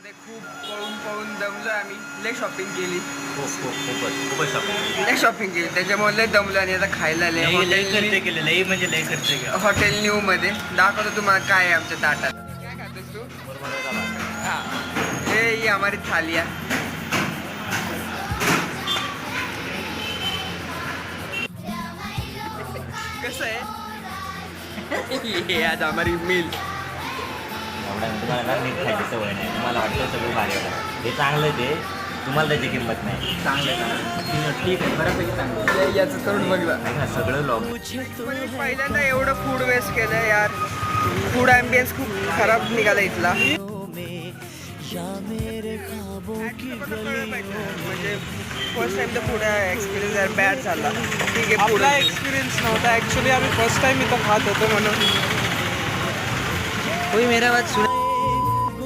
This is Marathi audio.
मध्ये खूप पळून पळून दमलो आम्ही. लय शॉपिंग केली, खूपच शॉपिंग लय शॉपिंग केली, त्याच्यामुळे लय दमलो. आणि आता खायला लय लय खर्च हॉटेल न्यू मध्ये दाखवतो तुम्हाला काय आहे आमच्या ताटात. काय खातोस तू? हाँ, ये हमारी थालिया. कसं आहे? ये आज हमारी मील. तुम्हाला नीट खायची सवय नाही, तुम्हाला वाटतं सगळं भारी होतं. हे चांगलं ते, तुम्हाला त्याची किंमत नाही. चांगलं ठीक आहे, बऱ्यापैकी चांगलं. याचं तोंड बघला. सगळं लॉब. पहिल्यांदा एवढं फूड वेस्ट केलं यार. फूड ॲम्बियन्स खूप खराब निघाला इथला. म्हणजे फर्स्ट टाइम तर फूड एक्सपिरियन्स यार बॅड झाला. ठीक आहे, आपला एक्सपिरियन्स नव्हता ॲक्च्युली. आम्ही फर्स्ट टाइम इथं खात होतो म्हणून. कोई मेरा बात सुन.